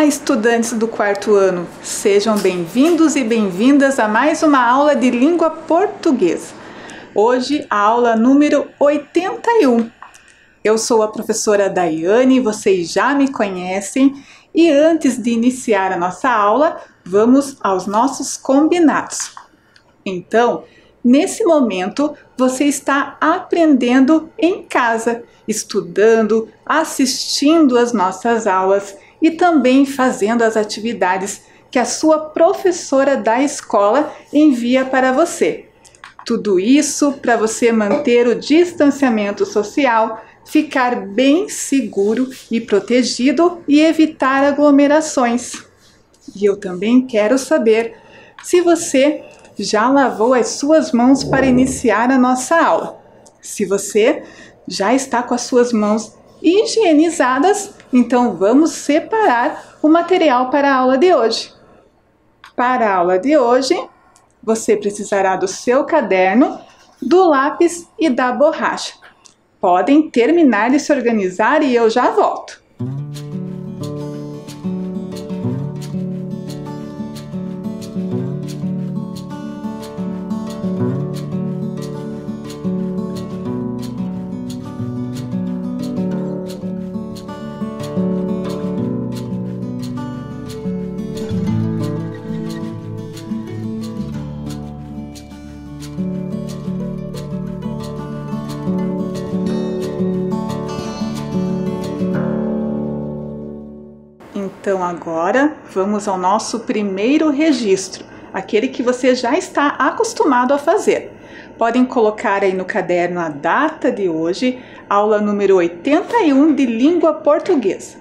estudantes do quarto ano! Sejam bem-vindos e bem-vindas a mais uma aula de língua portuguesa. Hoje, a aula número 81. Eu sou a professora Daiane, vocês já me conhecem, e antes de iniciar a nossa aula, vamos aos nossos combinados. Então, nesse momento, você está aprendendo em casa, estudando, assistindo às nossas aulas e também fazendo as atividades que a sua professora da escola envia para você. Tudo isso para você manter o distanciamento social, ficar bem seguro e protegido e evitar aglomerações. E eu também quero saber se você já lavou as suas mãos para iniciar a nossa aula. Se você já está com as suas mãos higienizadas, então vamos separar o material para a aula de hoje. Para a aula de hoje, você precisará do seu caderno, do lápis e da borracha. Podem terminar de se organizar e eu já volto. Então agora vamos ao nosso primeiro registro, aquele que você já está acostumado a fazer. Podem colocar aí no caderno a data de hoje, aula número 81 de língua portuguesa.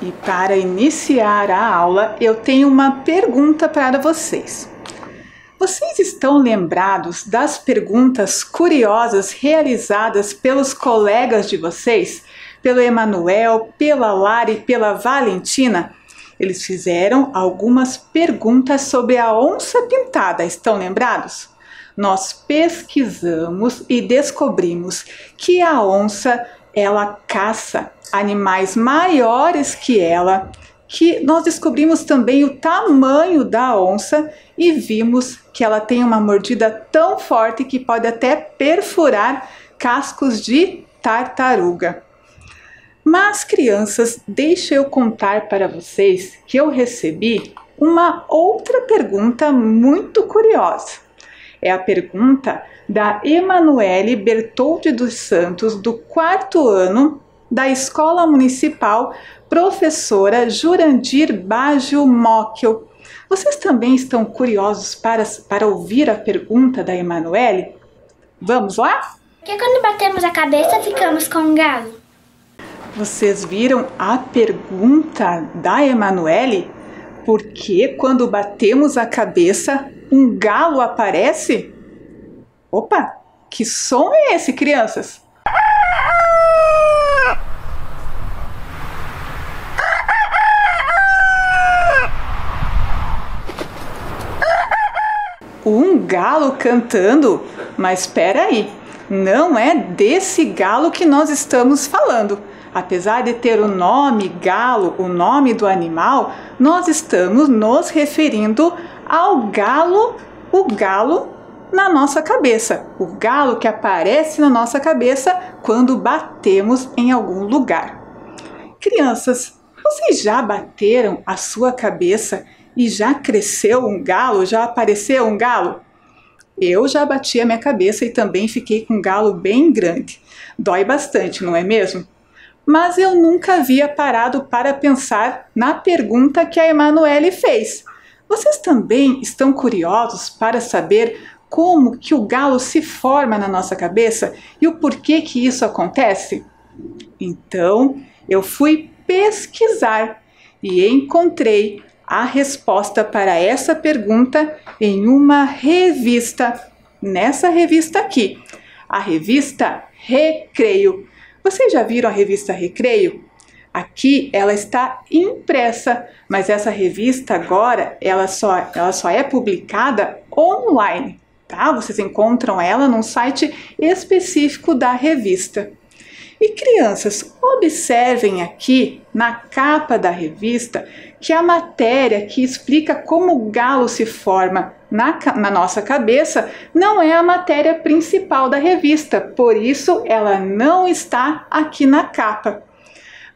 E para iniciar a aula, eu tenho uma pergunta para vocês. Vocês estão lembrados das perguntas curiosas realizadas pelos colegas de vocês? Pelo Emanuel, pela Lara e pela Valentina? Eles fizeram algumas perguntas sobre a onça pintada, estão lembrados? Nós pesquisamos e descobrimos que a onça ela caça animais maiores que ela, que nós descobrimos também o tamanho da onça e vimos que ela tem uma mordida tão forte que pode até perfurar cascos de tartaruga. Mas, crianças, deixa eu contar para vocês que eu recebi uma outra pergunta muito curiosa. É a pergunta da Emanuele Bertoldi dos Santos, do quarto ano, da Escola Municipal Professora Jurandir Baggio Mocchio. Vocês também estão curiosos para ouvir a pergunta da Emanuele? Vamos lá? Porque quando batemos a cabeça, ficamos com um galo? Vocês viram a pergunta da Emanuele? Por que quando batemos a cabeça, um galo aparece? Opa, que som é esse, crianças? Um galo cantando? Mas espera aí, não é desse galo que nós estamos falando. Apesar de ter o nome galo, o nome do animal, nós estamos nos referindo ao galo, o galo na nossa cabeça. O galo que aparece na nossa cabeça quando batemos em algum lugar. Crianças, Vocês já bateram a sua cabeça e já cresceu um galo? Já apareceu um galo? Eu já bati a minha cabeça e também fiquei com um galo bem grande. Dói bastante, não é mesmo? Mas eu nunca havia parado para pensar na pergunta que a Emanuele fez. Vocês também estão curiosos para saber como que o galo se forma na nossa cabeça e o porquê que isso acontece? Então, eu fui pesquisar e encontrei a resposta para essa pergunta em uma revista, nessa revista aqui, a revista Recreio. Vocês já viram a revista Recreio? Aqui ela está impressa, mas essa revista agora ela só é publicada online, tá? Vocês encontram ela num site específico da revista. E crianças, observem aqui na capa da revista que a matéria que explica como o galo se forma na nossa cabeça não é a matéria principal da revista, por isso ela não está aqui na capa.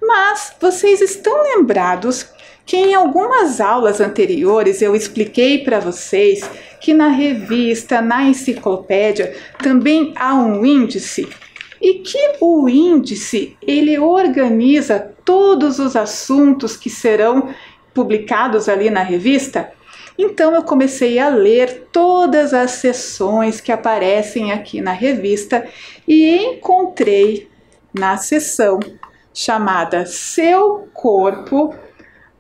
Mas vocês estão lembrados que em algumas aulas anteriores eu expliquei para vocês que na revista, na enciclopédia, também há um índice e que o índice ele organiza todos os assuntos que serão publicados ali na revista? Então eu comecei a ler todas as seções que aparecem aqui na revista e encontrei na seção chamada Seu Corpo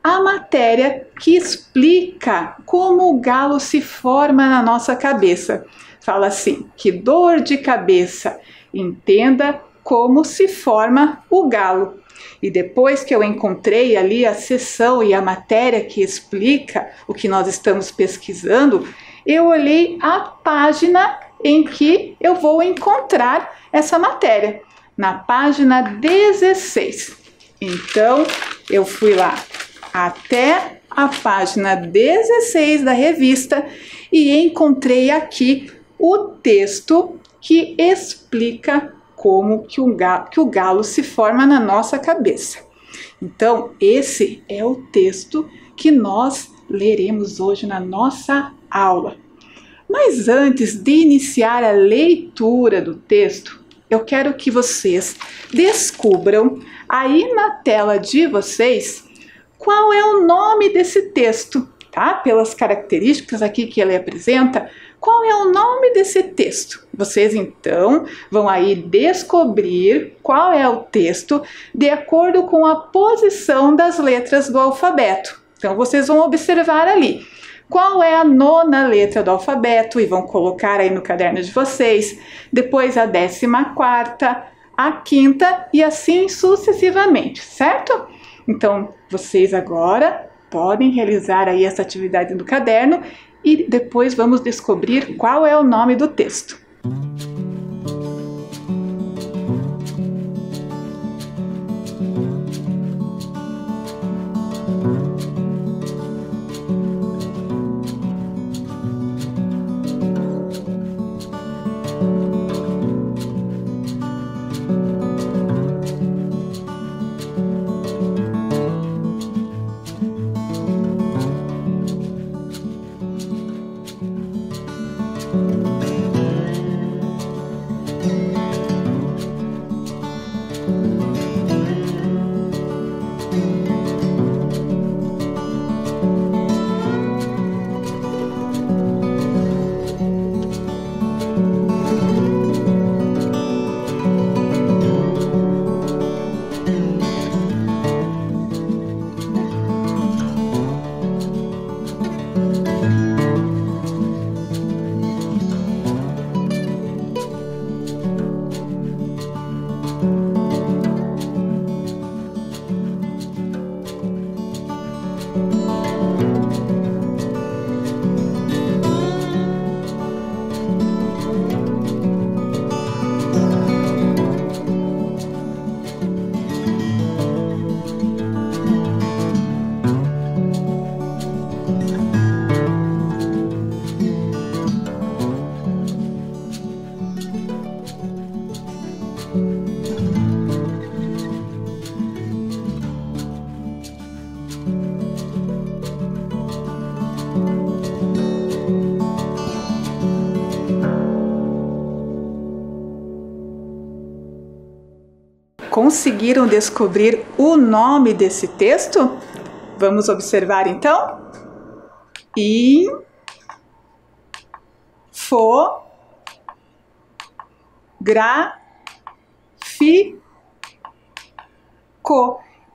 a matéria que explica como o galo se forma na nossa cabeça. Fala assim, que dor de cabeça, entenda como se forma o galo. E depois que eu encontrei ali a seção e a matéria que explica o que nós estamos pesquisando, eu olhei a página em que eu vou encontrar essa matéria, na página 16. Então, eu fui lá até a página 16 da revista e encontrei aqui o texto que explica como que o galo se forma na nossa cabeça. Então, esse é o texto que nós leremos hoje na nossa aula. Mas antes de iniciar a leitura do texto, eu quero que vocês descubram aí na tela de vocês qual é o nome desse texto, tá? Pelas características aqui que ele apresenta, qual é o nome desse texto? Vocês então vão aí descobrir qual é o texto de acordo com a posição das letras do alfabeto. Então vocês vão observar ali qual é a 9ª letra do alfabeto e vão colocar aí no caderno de vocês, depois a 14ª, a 5ª e assim sucessivamente, certo? Então vocês agora podem realizar aí essa atividade no caderno e depois vamos descobrir qual é o nome do texto. Conseguiram descobrir o nome desse texto? Vamos observar então?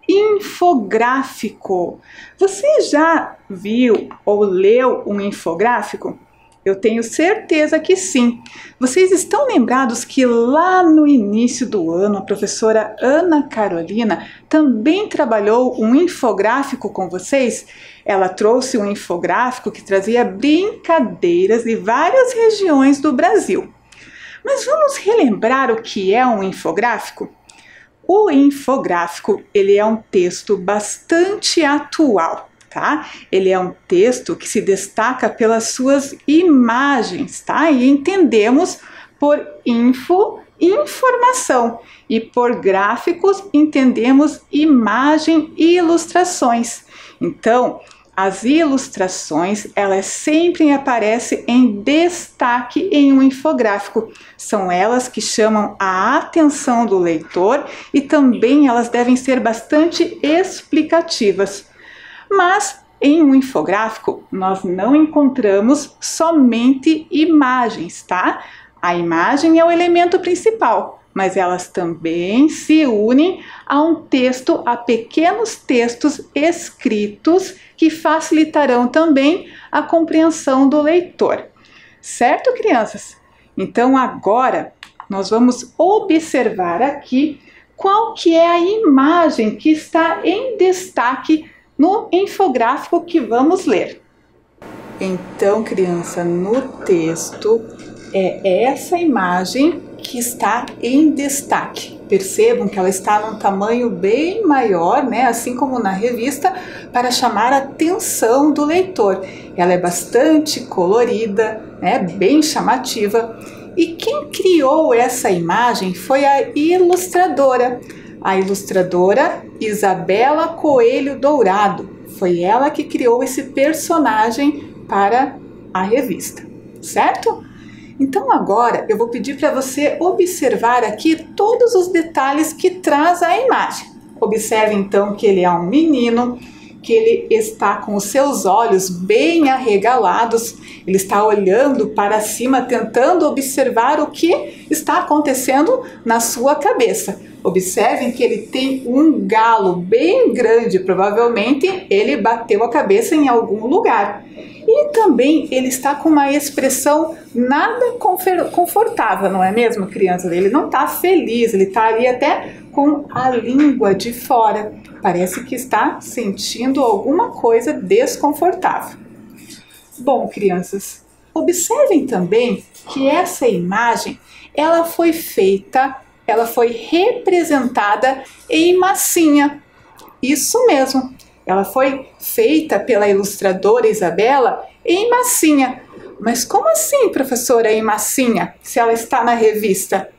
Infográfico. Você já viu ou leu um infográfico? Eu tenho certeza que sim. Vocês estão lembrados que lá no início do ano a professora Ana Carolina também trabalhou um infográfico com vocês? Ela trouxe um infográfico que trazia brincadeiras de várias regiões do Brasil. Mas vamos relembrar o que é um infográfico? O infográfico, ele é um texto bastante atual, tá? Ele é um texto que se destaca pelas suas imagens, tá? E entendemos por informação, e por gráficos entendemos imagem e ilustrações. Então, as ilustrações, elas sempre aparecem em destaque em um infográfico. São elas que chamam a atenção do leitor e também elas devem ser bastante explicativas. Mas em um infográfico nós não encontramos somente imagens, tá? A imagem é o elemento principal, mas elas também se unem a um texto, a pequenos textos escritos que facilitarão também a compreensão do leitor. Certo, crianças? Então agora nós vamos observar aqui qual que é a imagem que está em destaque no infográfico que vamos ler. Então, criança, no texto é essa imagem que está em destaque. Percebam que ela está num tamanho bem maior, né? Assim como na revista, para chamar a atenção do leitor. Ela é bastante colorida, né? Bem chamativa. E quem criou essa imagem foi a ilustradora Isabela Coelho Dourado. Foi ela que criou esse personagem para a revista, certo? Então agora eu vou pedir para você observar aqui todos os detalhes que traz a imagem. Observe então que ele é um menino, que ele está com os seus olhos bem arregalados, ele está olhando para cima, tentando observar o que está acontecendo na sua cabeça. Observem que ele tem um galo bem grande, provavelmente ele bateu a cabeça em algum lugar. E também ele está com uma expressão nada confortável, não é mesmo, crianças? Ele não está feliz, ele está ali até com a língua de fora. Parece que está sentindo alguma coisa desconfortável. Bom, crianças, observem também que essa imagem, ela foi representada em massinha. Isso mesmo. Ela foi feita pela ilustradora Isabela em massinha. Mas como assim, professora, em massinha, se ela está na revista?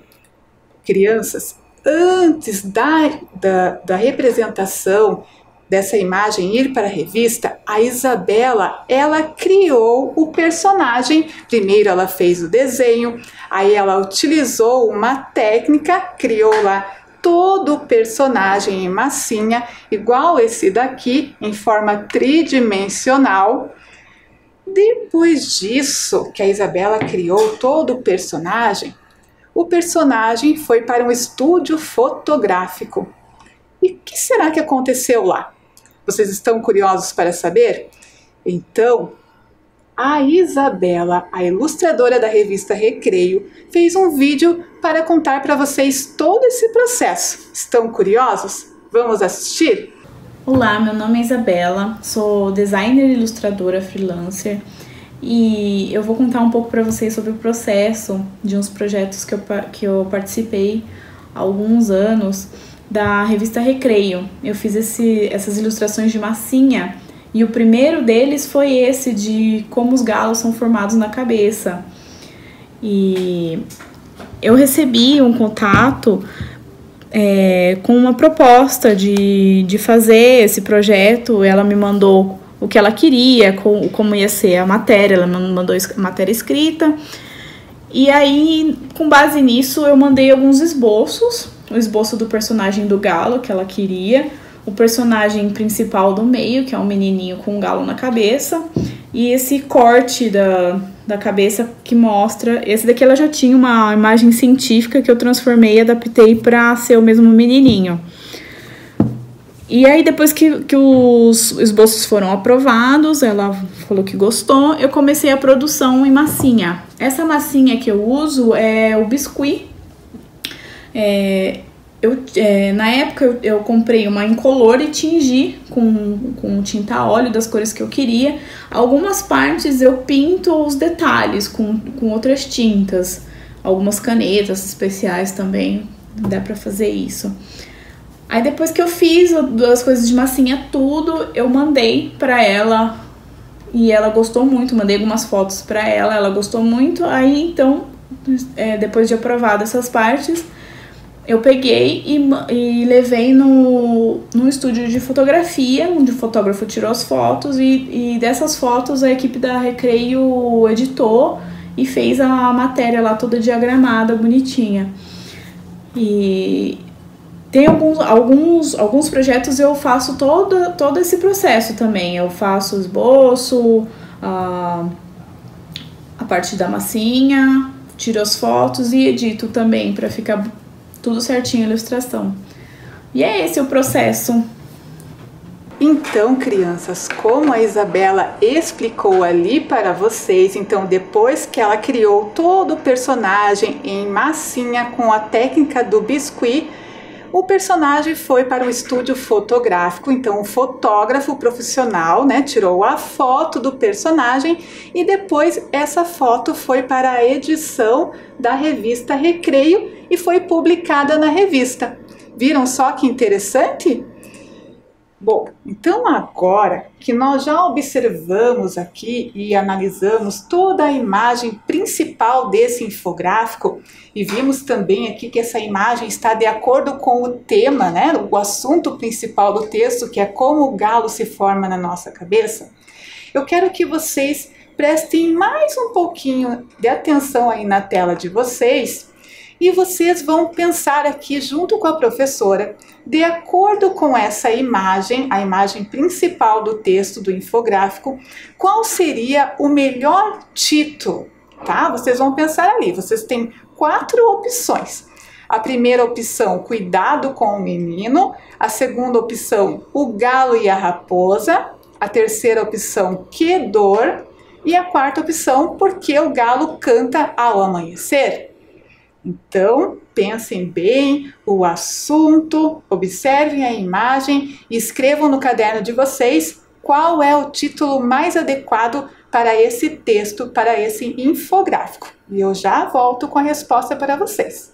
Crianças, antes da representação dessa imagem ir para a revista, a Isabela, ela criou o personagem. Primeiro ela fez o desenho, aí ela utilizou uma técnica, criou lá todo o personagem em massinha, igual esse daqui, em forma tridimensional. Depois disso, que a Isabela criou todo o personagem foi para um estúdio fotográfico. E o que será que aconteceu lá? Vocês estão curiosos para saber? Então, a Isabela, a ilustradora da revista Recreio, fez um vídeo para contar para vocês todo esse processo. Estão curiosos? Vamos assistir? Olá, meu nome é Isabela, sou designer e ilustradora freelancer e eu vou contar um pouco para vocês sobre o processo de uns projetos que eu participei há alguns anos da revista Recreio. Eu fiz essas ilustrações de massinha e o primeiro deles foi esse de como os galos são formados na cabeça. E eu recebi um contato com uma proposta de fazer esse projeto. Ela me mandou o que ela queria, como ia ser a matéria. Ela mandou a matéria escrita. E aí, com base nisso, eu mandei alguns esboços. O esboço do personagem do galo, que ela queria. O personagem principal do meio, que é um menininho com um galo na cabeça. E esse corte da cabeça que mostra... Esse daqui ela já tinha uma imagem científica que eu transformei e adaptei para ser o mesmo menininho. E aí, depois que os esboços foram aprovados, ela falou que gostou, eu comecei a produção em massinha. Essa massinha que eu uso é o biscuit. Na época, eu comprei uma incolor e tingi com tinta a óleo das cores que eu queria. Algumas partes eu pinto os detalhes com outras tintas. Algumas canetas especiais também, dá pra fazer isso. Aí depois que eu fiz as coisas de massinha tudo, eu mandei pra ela e ela gostou muito. Mandei algumas fotos pra ela, ela gostou muito. Aí então, depois de aprovado essas partes, eu peguei e levei num estúdio de fotografia, onde o fotógrafo tirou as fotos e dessas fotos a equipe da Recreio editou e fez a matéria lá toda diagramada, bonitinha. E tem alguns projetos eu faço todo esse processo também. Eu faço o esboço, a parte da massinha, tiro as fotos e edito também para ficar tudo certinho a ilustração. E é esse o processo. Então, crianças, como a Isabela explicou ali para vocês, então depois que ela criou todo o personagem em massinha com a técnica do biscuit, o personagem foi para o estúdio fotográfico. Então o fotógrafo profissional, né, tirou a foto do personagem e depois essa foto foi para a edição da revista Recreio e foi publicada na revista. Viram só que interessante? Bom, então agora que nós já observamos aqui e analisamos toda a imagem principal desse infográfico e vimos também aqui que essa imagem está de acordo com o tema, né, o assunto principal do texto, que é como o galo se forma na nossa cabeça, eu quero que vocês prestem mais um pouquinho de atenção aí na tela de vocês e vocês vão pensar aqui junto com a professora, de acordo com essa imagem, a imagem principal do texto do infográfico, qual seria o melhor título, tá? Vocês vão pensar ali, vocês têm 4 opções. A primeira opção, cuidado com o menino. A segunda opção, o galo e a raposa. A terceira opção, que dor. E a quarta opção, porque o galo canta ao amanhecer. Então, pensem bem o assunto, observem a imagem e escrevam no caderno de vocês qual é o título mais adequado para esse texto, para esse infográfico. E eu já volto com a resposta para vocês.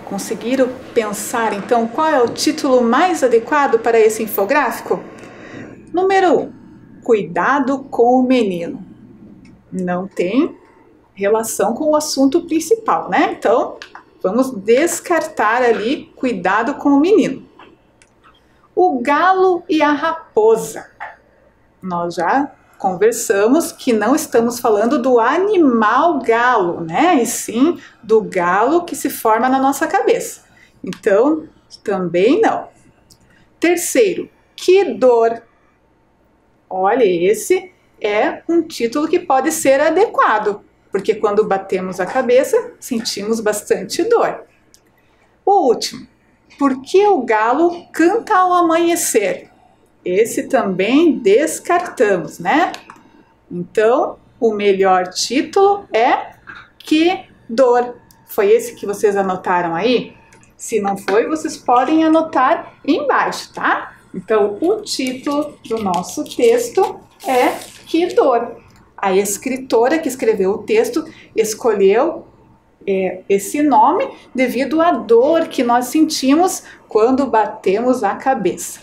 Conseguiram pensar, então, qual é o título mais adequado para esse infográfico? Número 1. Cuidado com o menino. Não tem relação com o assunto principal, né? Então, vamos descartar ali, cuidado com o menino. O galo e a raposa. Nós já conversamos que não estamos falando do animal galo, né? E sim do galo que se forma na nossa cabeça. Então, também não. Terceiro, que dor. Olha, esse é um título que pode ser adequado, porque quando batemos a cabeça, sentimos bastante dor. O último, por que o galo canta ao amanhecer? Esse também descartamos, né? Então, o melhor título é Que Dor. Foi esse que vocês anotaram aí? Se não foi, vocês podem anotar embaixo, tá? Então, o título do nosso texto é Que Dor. A escritora que escreveu o texto escolheu esse nome devido à dor que nós sentimos quando batemos a cabeça.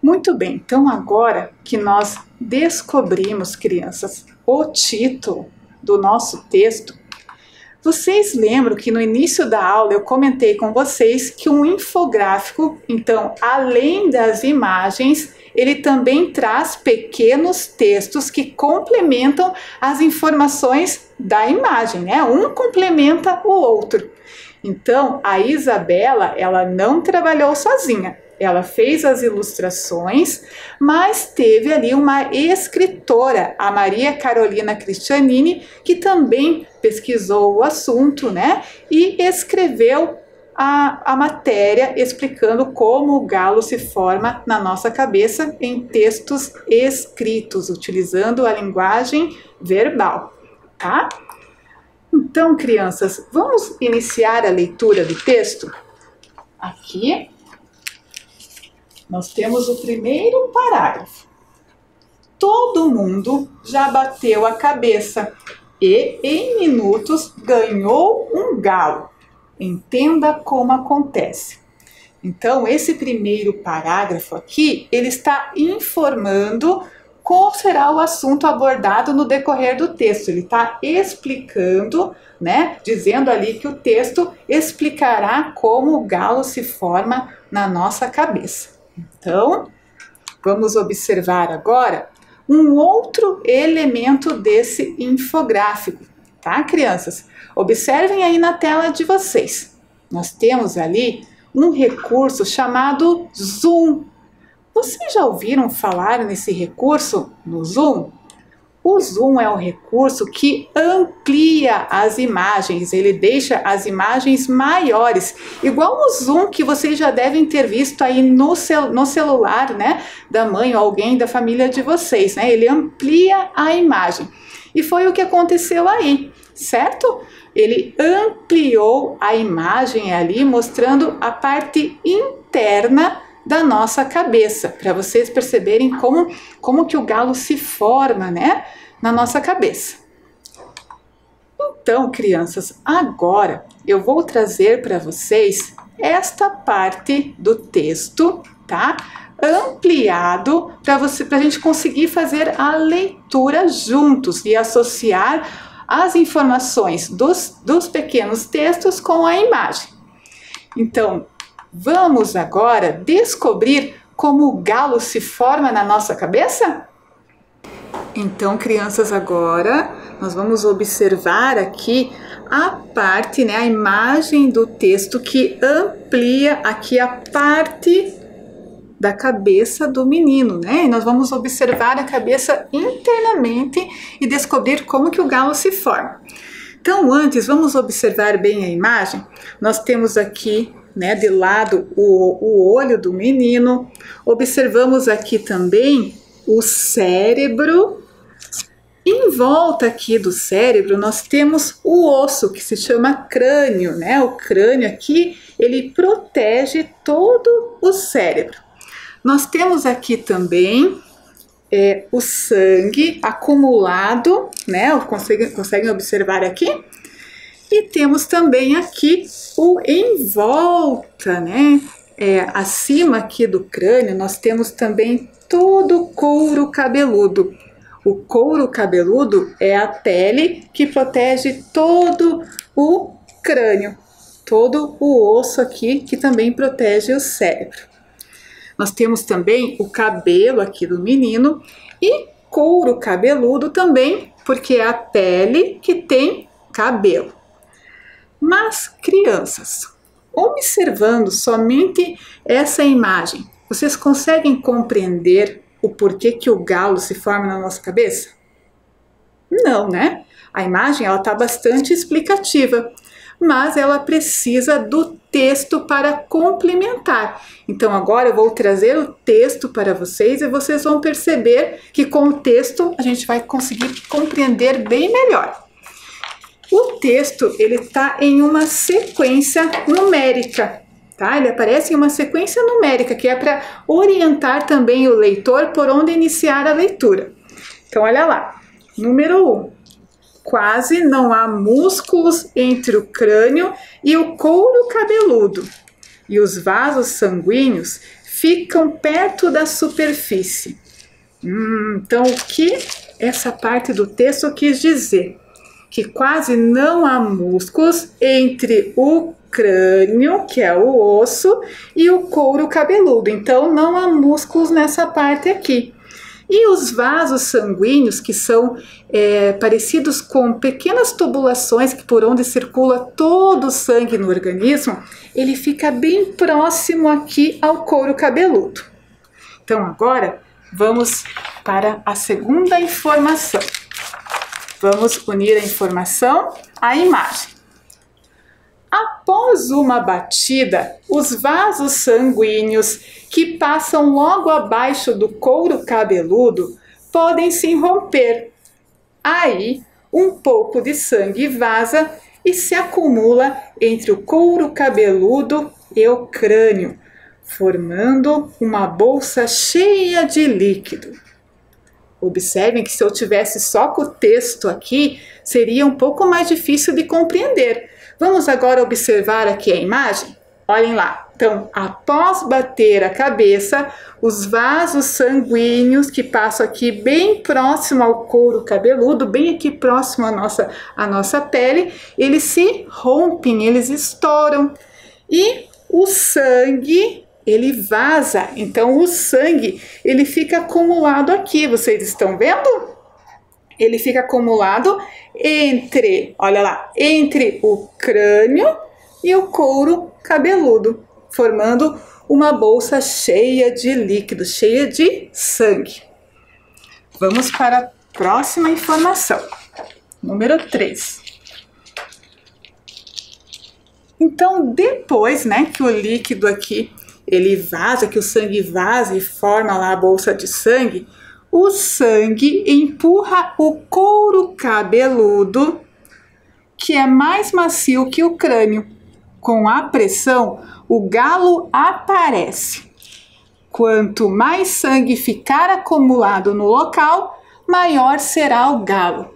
Muito bem, então agora que nós descobrimos, crianças, o título do nosso texto, vocês lembram que no início da aula eu comentei com vocês que um infográfico, então, além das imagens, ele também traz pequenos textos que complementam as informações da imagem, né? Um complementa o outro. Então, a Isabela, ela não trabalhou sozinha. Ela fez as ilustrações, mas teve ali uma escritora, a Maria Carolina Cristianini, que também pesquisou o assunto, né? E escreveu a matéria explicando como o galo se forma na nossa cabeça em textos escritos, utilizando a linguagem verbal, tá? Então, crianças, vamos iniciar a leitura do texto? Aqui nós temos o primeiro parágrafo. Todo mundo já bateu a cabeça e, em minutos, ganhou um galo. Entenda como acontece. Então, esse primeiro parágrafo aqui, ele está informando qual será o assunto abordado no decorrer do texto. Ele está explicando, né, dizendo ali que o texto explicará como o galo se forma na nossa cabeça. Então, vamos observar agora um outro elemento desse infográfico, tá, crianças? Observem aí na tela de vocês. Nós temos ali um recurso chamado Zoom. Vocês já ouviram falar nesse recurso no Zoom? O Zoom é um recurso que amplia as imagens, ele deixa as imagens maiores, igual o Zoom que vocês já devem ter visto aí no celular, né, da mãe ou alguém da família de vocês, né? Ele amplia a imagem. E foi o que aconteceu aí, certo? Ele ampliou a imagem ali, mostrando a parte interna da nossa cabeça, para vocês perceberem como que o galo se forma, né, na nossa cabeça. Então, crianças, agora eu vou trazer para vocês esta parte do texto, tá? Ampliado para a gente conseguir fazer a leitura juntos e associar as informações dos pequenos textos com a imagem. Então, vamos agora descobrir como o galo se forma na nossa cabeça? Então, crianças, agora nós vamos observar aqui a parte, né, a imagem do texto que amplia aqui a parte da cabeça do menino, né? E nós vamos observar a cabeça internamente e descobrir como que o galo se forma. Então, antes, vamos observar bem a imagem. Nós temos aqui, né, de lado o olho do menino. Observamos aqui também o cérebro. Em volta aqui do cérebro, nós temos o osso, que se chama crânio, né? O crânio aqui, ele protege todo o cérebro. Nós temos aqui também o sangue acumulado, né? Conseguem observar aqui? E temos também aqui o em volta, né? Acima aqui do crânio, nós temos também todo o couro cabeludo. O couro cabeludo é a pele que protege todo o crânio, todo o osso aqui que também protege o cérebro. Nós temos também o cabelo aqui do menino e couro cabeludo também, porque é a pele que tem cabelo. Mas, crianças, observando somente essa imagem, vocês conseguem compreender o porquê que o galo se forma na nossa cabeça? Não, né? A imagem está bastante explicativa, mas ela precisa do texto para complementar. Então agora eu vou trazer o texto para vocês e vocês vão perceber que com o texto a gente vai conseguir compreender bem melhor. O texto ele está em uma sequência numérica, tá? Ele aparece em uma sequência numérica que é para orientar também o leitor por onde iniciar a leitura. Então olha lá, número 1. Quase não há músculos entre o crânio e o couro cabeludo, e os vasos sanguíneos ficam perto da superfície. Então, o que essa parte do texto quis dizer? Que quase não há músculos entre o crânio, que é o osso, e o couro cabeludo. Então, não há músculos nessa parte aqui. E os vasos sanguíneos, que são parecidos com pequenas tubulações por onde circula todo o sangue no organismo, ele fica bem próximo aqui ao couro cabeludo. Então agora vamos para a segunda informação. Vamos unir a informação à imagem. Após uma batida, os vasos sanguíneos que passam logo abaixo do couro cabeludo podem se romper. Aí, um pouco de sangue vaza e se acumula entre o couro cabeludo e o crânio, formando uma bolsa cheia de líquido. Observem que se eu tivesse só com o texto aqui, seria um pouco mais difícil de compreender. Vamos agora observar aqui a imagem? Olhem lá. Então, após bater a cabeça, os vasos sanguíneos que passam aqui bem próximo ao couro cabeludo, bem aqui próximo à nossa pele, eles se rompem, eles estouram. E o sangue, ele vaza. Então, o sangue, ele fica acumulado aqui. Vocês estão vendo? Ele fica acumulado entre, olha lá, entre o crânio e o couro cabeludo, formando uma bolsa cheia de líquido, cheia de sangue. Vamos para a próxima informação, número 3. Então, depois, né, que o líquido aqui, ele vaza, que o sangue vaza e forma lá a bolsa de sangue, o sangue empurra o couro cabeludo, que é mais macio que o crânio. Com a pressão, o galo aparece. Quanto mais sangue ficar acumulado no local, maior será o galo.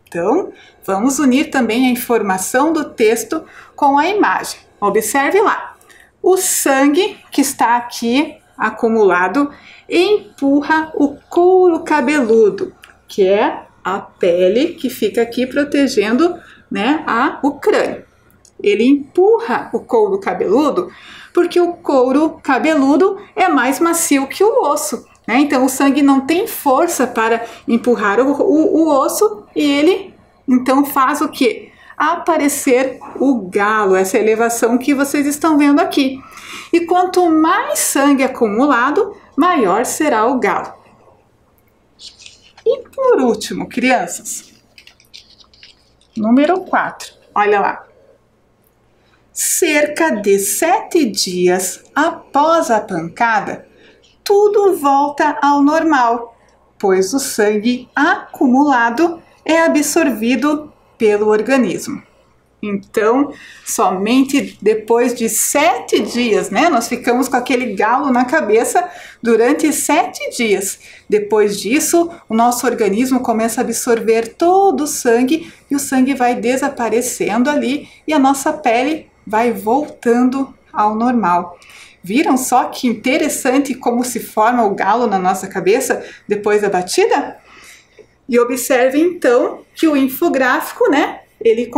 Então, vamos unir também a informação do texto com a imagem. Observe lá. O sangue que está aqui acumulado empurra o couro cabeludo, que é a pele que fica aqui protegendo, né, o crânio. Ele empurra o couro cabeludo porque o couro cabeludo é mais macio que o osso, né? Então o sangue não tem força para empurrar o osso e ele então faz o que? Aparecer o galo, essa elevação que vocês estão vendo aqui. E quanto mais sangue acumulado, maior será o galo. E por último, crianças, número 4, olha lá. Cerca de 7 dias após a pancada, tudo volta ao normal, pois o sangue acumulado é absorvido pelo organismo. Então, somente depois de 7 dias, né? Nós ficamos com aquele galo na cabeça durante 7 dias. Depois disso, o nosso organismo começa a absorver todo o sangue e o sangue vai desaparecendo ali e a nossa pele vai voltando ao normal. Viram só que interessante como se forma o galo na nossa cabeça depois da batida? E observe então que o infográfico, né? Ele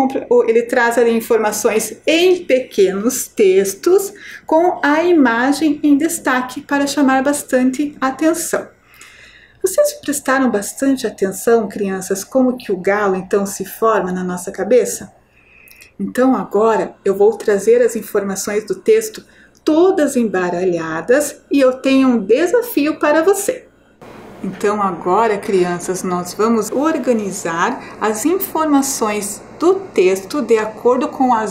traz ali informações em pequenos textos com a imagem em destaque para chamar bastante atenção. Vocês prestaram bastante atenção, crianças, como que o galo então se forma na nossa cabeça? Então agora eu vou trazer as informações do texto todas embaralhadas e eu tenho um desafio para você. Então agora, crianças, nós vamos organizar as informações do texto de acordo com a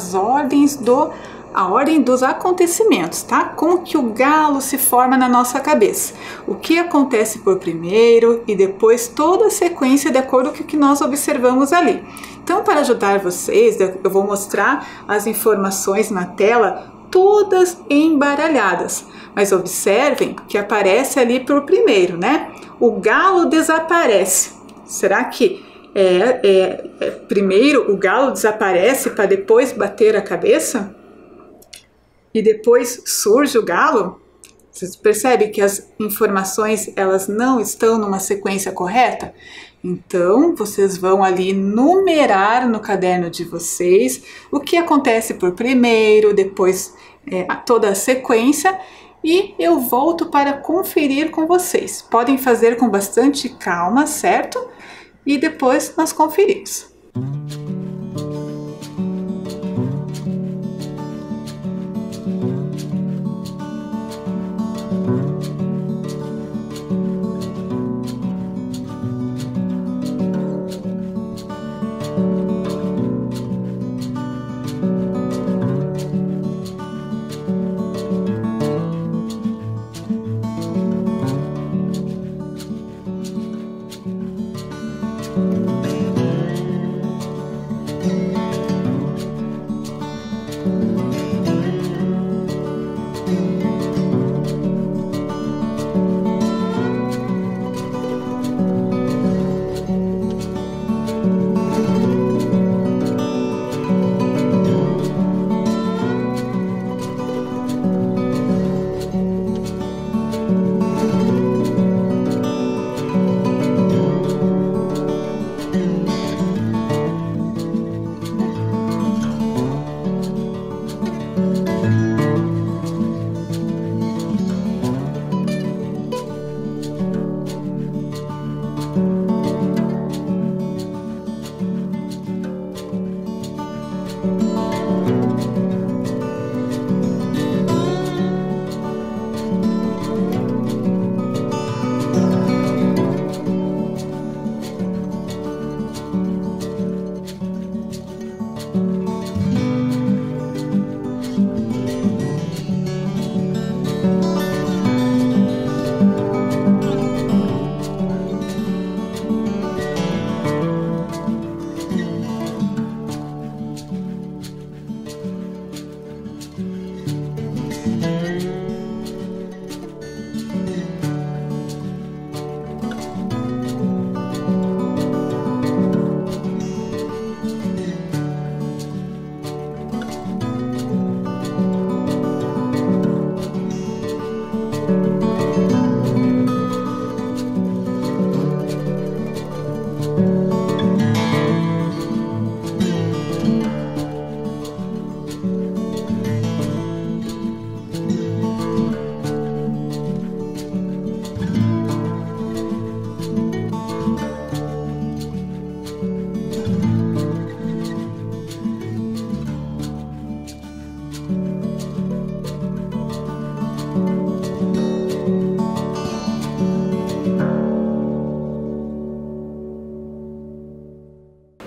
ordem dos acontecimentos, tá? Como que o galo se forma na nossa cabeça. O que acontece por primeiro e depois toda a sequência de acordo com o que nós observamos ali. Então, para ajudar vocês, eu vou mostrar as informações na tela todas embaralhadas. Mas observem que aparece ali por primeiro, né? O galo desaparece. Será que primeiro o galo desaparece para depois bater a cabeça? E depois surge o galo? Vocês percebem que as informações elas não estão numa sequência correta? Então, vocês vão ali numerar no caderno de vocês o que acontece por primeiro, depois toda a sequência, e eu volto para conferir com vocês. Podem fazer com bastante calma, certo? E depois nós conferimos.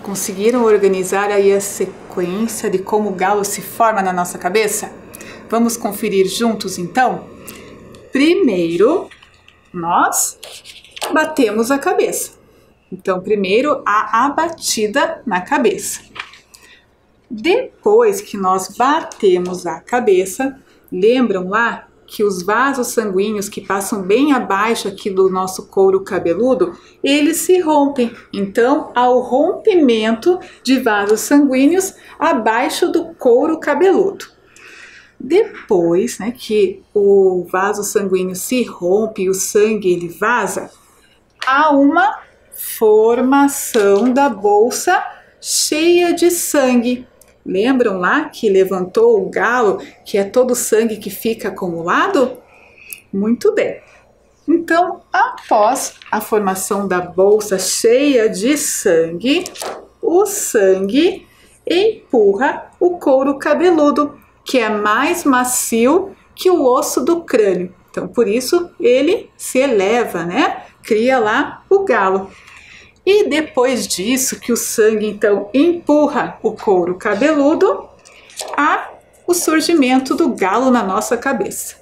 Conseguiram organizar aí a sequência de como o galo se forma na nossa cabeça? Vamos conferir juntos então? Primeiro, nós batemos a cabeça. Então, primeiro a batida na cabeça. Depois que nós batemos a cabeça, lembram lá que os vasos sanguíneos que passam bem abaixo aqui do nosso couro cabeludo, eles se rompem. Então, há o rompimento de vasos sanguíneos abaixo do couro cabeludo. Depois, né, que o vaso sanguíneo se rompe e o sangue ele vaza, há uma formação da bolsa cheia de sangue. Lembram lá que levantou o galo, que é todo o sangue que fica acumulado? Muito bem. Então, após a formação da bolsa cheia de sangue, o sangue empurra o couro cabeludo, que é mais macio que o osso do crânio. Então, por isso, ele se eleva, né? Cria lá o galo. E depois disso, que o sangue então empurra o couro cabeludo, há o surgimento do galo na nossa cabeça.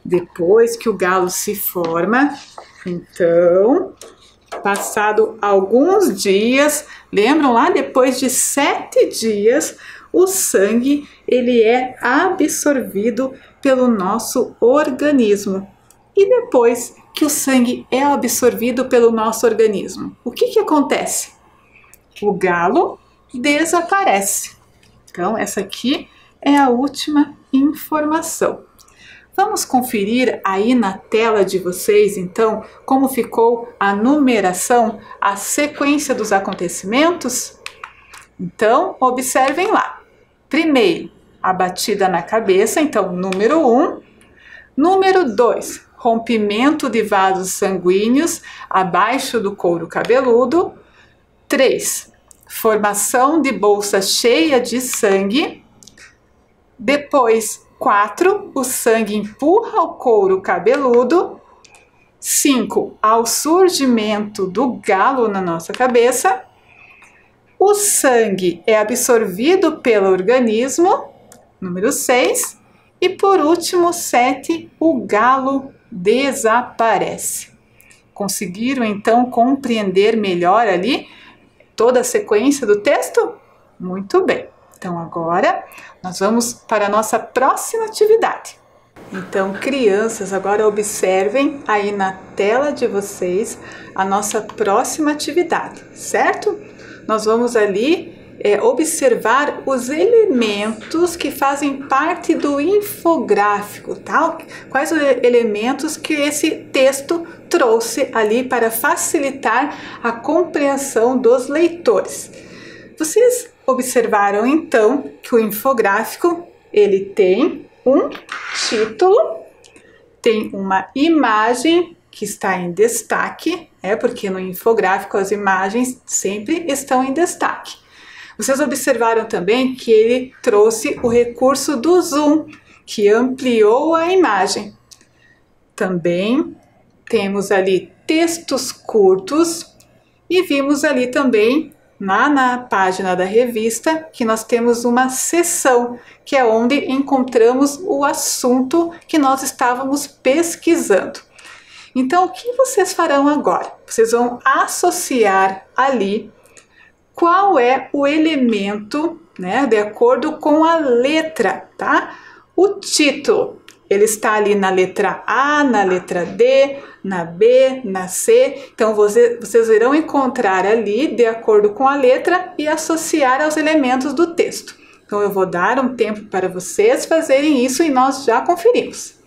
Depois que o galo se forma, então, passado alguns dias, lembram lá, depois de 7 dias, o sangue ele é absorvido pelo nosso organismo. E depois que o sangue é absorvido pelo nosso organismo, o que acontece? O galo desaparece. Então, essa aqui é a última informação. Vamos conferir aí na tela de vocês, então, como ficou a numeração, a sequência dos acontecimentos? Então, observem lá. Primeiro, a batida na cabeça, então, número 1. Número 2, rompimento de vasos sanguíneos abaixo do couro cabeludo. 3, formação de bolsa cheia de sangue. Depois, 4, o sangue empurra o couro cabeludo. 5, ao surgimento do galo na nossa cabeça. O sangue é absorvido pelo organismo. Número 6. E por último, 7, o galo desaparece. Conseguiram então compreender melhor ali toda a sequência do texto? Muito bem. Então agora nós vamos para a nossa próxima atividade. Então, crianças, agora observem aí na tela de vocês a nossa próxima atividade, certo? Nós vamos ali observar os elementos que fazem parte do infográfico, tá? Quais os elementos que esse texto trouxe ali para facilitar a compreensão dos leitores. Vocês observaram então que o infográfico ele tem um título, tem uma imagem que está em destaque, porque no infográfico as imagens sempre estão em destaque. Vocês observaram também que ele trouxe o recurso do zoom, que ampliou a imagem. Também temos ali textos curtos e vimos ali também, lá na página da revista, que nós temos uma seção, que é onde encontramos o assunto que nós estávamos pesquisando. Então, o que vocês farão agora? Vocês vão associar ali qual é o elemento, né, de acordo com a letra, tá? O título, ele está ali na letra A, na letra D, na B, na C. Então, vocês irão encontrar ali, de acordo com a letra, e associar aos elementos do texto. Então, eu vou dar um tempo para vocês fazerem isso e nós já conferimos.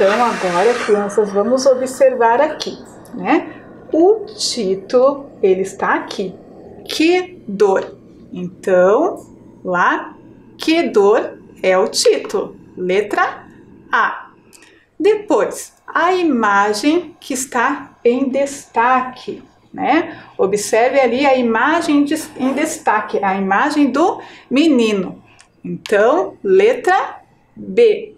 Então, agora, crianças, vamos observar aqui, né? O título, ele está aqui. Que dor. Então, lá, que dor é o título. Letra A. Depois, a imagem que está em destaque, né? Observe ali a imagem em destaque, a imagem do menino. Então, letra B.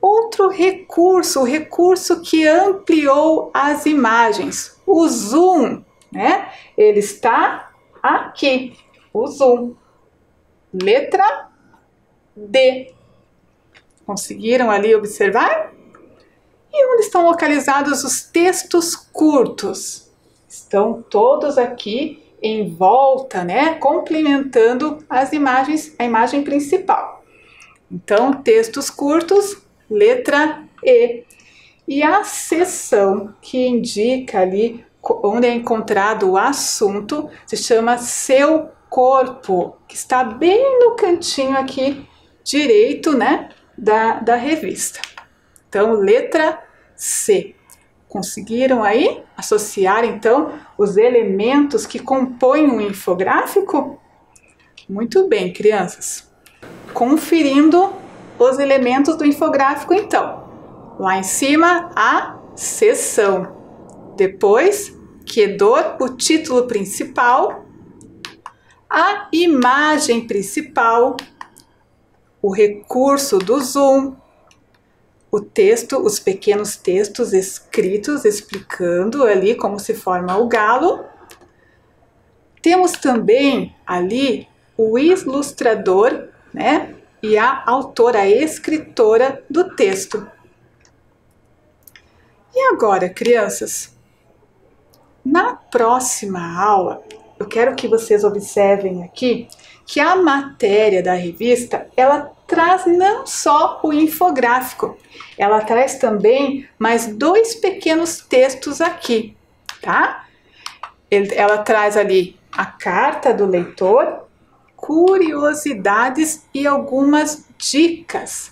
Outro recurso, o recurso que ampliou as imagens, o zoom, né? Ele está aqui, o zoom. Letra D. Conseguiram ali observar? E onde estão localizados os textos curtos? Estão todos aqui em volta, né? Complementando as imagens, a imagem principal. Então, textos curtos, letra E. E a seção que indica ali onde é encontrado o assunto se chama Seu Corpo, que está bem no cantinho aqui direito, né, da revista. Então, letra C. Conseguiram aí associar, então, os elementos que compõem um infográfico? Muito bem, crianças. Conferindo os elementos do infográfico, então. Lá em cima, a seção. Depois, que dor, o título principal. A imagem principal. O recurso do zoom. O texto, os pequenos textos escritos explicando ali como se forma o galo. Temos também ali o ilustrador, né? E a autora, a escritora do texto. E agora, crianças? Na próxima aula, eu quero que vocês observem aqui que a matéria da revista, ela traz não só o infográfico, ela traz também mais 2 pequenos textos aqui, tá? Ela traz ali a carta do leitor, curiosidades e algumas dicas.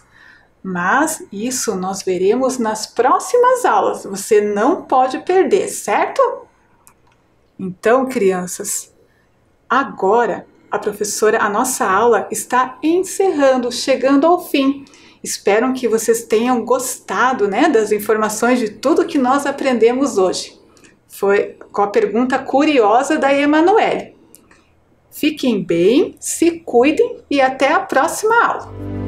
Mas isso nós veremos nas próximas aulas, você não pode perder, certo? Então, crianças, agora a nossa aula está encerrando, chegando ao fim. Espero que vocês tenham gostado, né, das informações de tudo que nós aprendemos hoje. Foi com a pergunta curiosa da Emanuele. Fiquem bem, se cuidem e até a próxima aula.